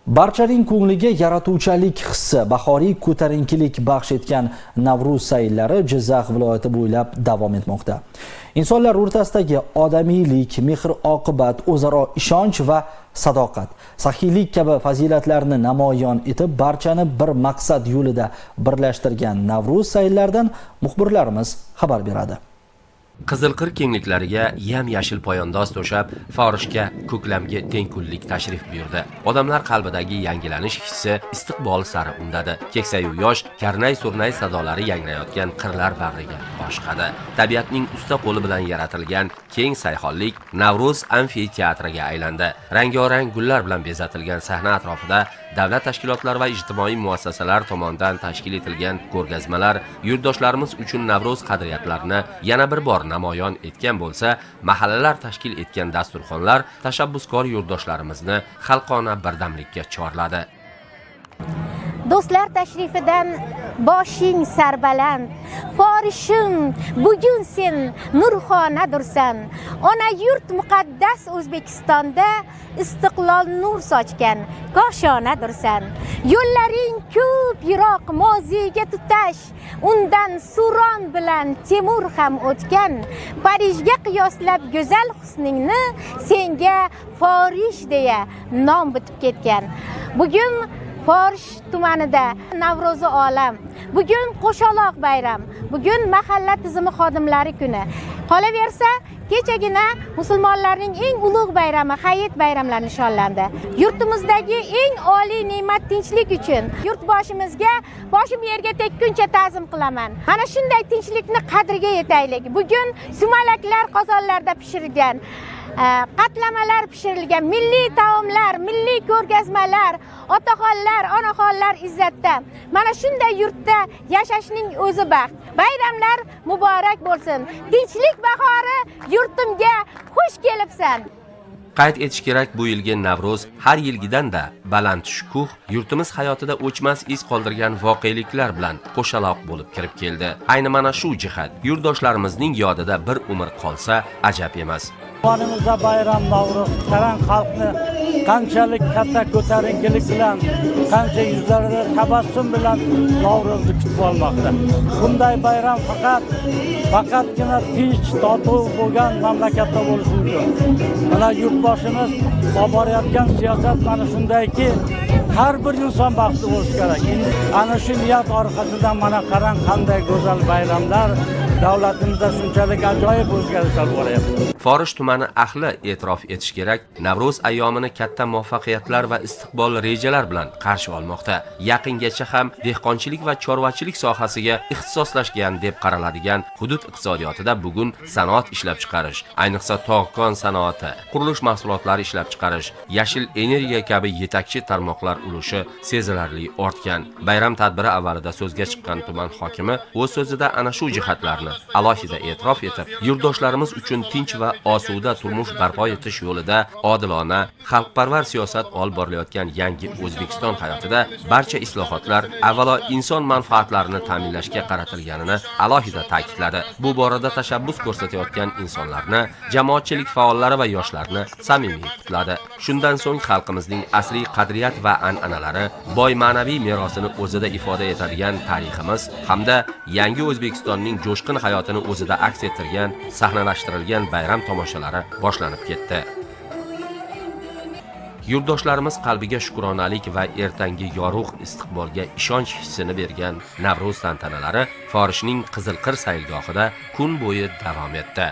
Barchaning ko'ngliga yaratuvchilik hissi, bahoriy ko'tarinkilik baxsh etgan Navruz sayllari Jizzax viloyati bo'ylab davom etmoqda. Insonlar o'rtasidagi odamiylik, mehr-oqibat, o'zaro ishonch va sadoqat, saxiylik kabi fazilatlarni namoyon etib, barchani bir maqsad yo'lida birlashtirgan Navruz sayllaridan muxbirlarimiz xabar beradi. Qizilqir kengliklariga yam-yashil poyandoz to'shab, forishga ko'klamga tengkunlik tashrif buyurdi. Odamlar qalbidagi yangilanish hissi istiqbol sari undadi. Keksayu yosh karnay-surnay sadolari yangrayotgan qirlar bag'riga boshqadi. Tabiatning usta qo'li bilan yaratilgan keng sayhonlik Navruz amfiteatriga aylandi. Rang-orang gullar bilan bezatilgan sahna atrofida davlat tashkilotlari va ijtimoiy muassasalar tomonidan tashkil etilgan ko'rgazmalar yurtdoshlarimiz uchun Navruz qadriyatlarini yana bir bor namoyon etgan bo'lsa, mahallalar tashkil etgan dasturxonlar tashabbuskor yurtdoshlarimizni xalqona birdamlikka chorladi. Do'stlar tashrifidan boshing sarbaland, forishim bugun sen nurxonadursan. Ona yurt muqaddas O'zbekistonda istiqlol nur sochgan koshonadursan. Yo'llaring ko'p yiroq moziga tutash, undan Suron bilan Temur ham o'tgan. Parijga qiyoslab go'zal husningni senga forish deya nom bitib ketgan. Bugun Forish tumanida Navro'zi olam. Bugun Qo'shaloq bayram. Bugun mahalla tizimi xodimlari kuni. Qolaversa, kechagina musulmonlarning eng ulug' bayrami Hayit bayramlari nishonlandi. Yurtimizdagi eng oliy ne'mat tinchlik uchun yurtboshimizga boshim yerga tekkuncha ta'zim qilaman. Mana shunday tinchlikni qadriga yetaylik. Bugun sumalaklar qozonlarda pishirilgan, qatlamalar pishirilgan, milliy taomlar, milliy ko'rgazmalar, otaxonlar, onaxonlar izzatda. Mana shunday yurtda yashashning o'zi baxt. Bayramlar muborak bo'lsin. Tinchlik bahori yurtimga xush kelibsan. Qayd etish kerak, bu yilgi Navruz har yilgidan-da baland shukuh, yurtimiz hayotida o'chmas iz qoldirgan voqeliklar bilan qo'shaloq bo'lib kirib keldi. Ayni mana shu jihat yurtdoshlarimizning yodida bir umr qolsa ajab emas. Qonimizda bayram Navruz qarang xalqni qanchalik katta ko'tarinkilik bilan, qancha yuzlarida tabassum bilan Navro'zni kutib olmoqda. Bunday bayram faqatgina tinch, totuv bo'lgan mamlakatda bo'lishi mumkin. Mana yurtboshimiz olib borayotgan siyosat mana shundayki, har bir inson baxtli bo'lishi kerak. Ana shu niyat orqasidan mana qarang qanday go'zal bayramlar davlatimizda shunchalik ajoyib o'zgarishlar bo'lyapti. Forish tumani ahli e'tirof etish kerak, Navruz ayyomini katta muvaffaqiyatlar va istiqbol rejalar bilan qarshi olmoqda. Yaqingacha ham dehqonchilik va chorvachilik sohasiga ixtisoslashgan deb qaraladigan hudud iqtisodiyotida bugun sanoat ishlab chiqarish, ayniqsa tog'-kon sanoati, qurilish mahsulotlari ishlab chiqarish, yashil energiya kabi yetakchi tarmoqlar ulushi sezilarli ortgan. Bayram tadbiri avvalida so'zga chiqqan tuman hokimi o'z so'zida ana shu jihatlarni alohida e'tirof etib, yurtdoshlarimiz uchun tinch va osuda turmush barpo etish yo'lida odilona, xalqparvar siyosat olib borilayotgan yangi O'zbekiston hayotida barcha islohotlar avvalo inson manfaatlarini ta'minlashga qaratilganini alohida ta'kidladi. Bu borada tashabbus ko'rsatayotgan insonlarni, jamoatchilik faollari va yoshlarni samimiy qutladi. Shundan so'ng xalqimizning asriy qadriyat va an'analari, boy ma'naviy merosini o'zida ifoda etadigan tariximiz hamda yangi O'zbekistonning jo'shqin hayotini o'zida aks ettirgan, sahnalashtirilgan bayram tomoshalari boshlanib ketdi. Yurtdoshlarimiz qalbiga shukronalik va ertangi yorug' istiqbolga ishonch hissini bergan Navruz tantanalari Forishning Qizilqir saylgohida kun bo'yi davom etdi.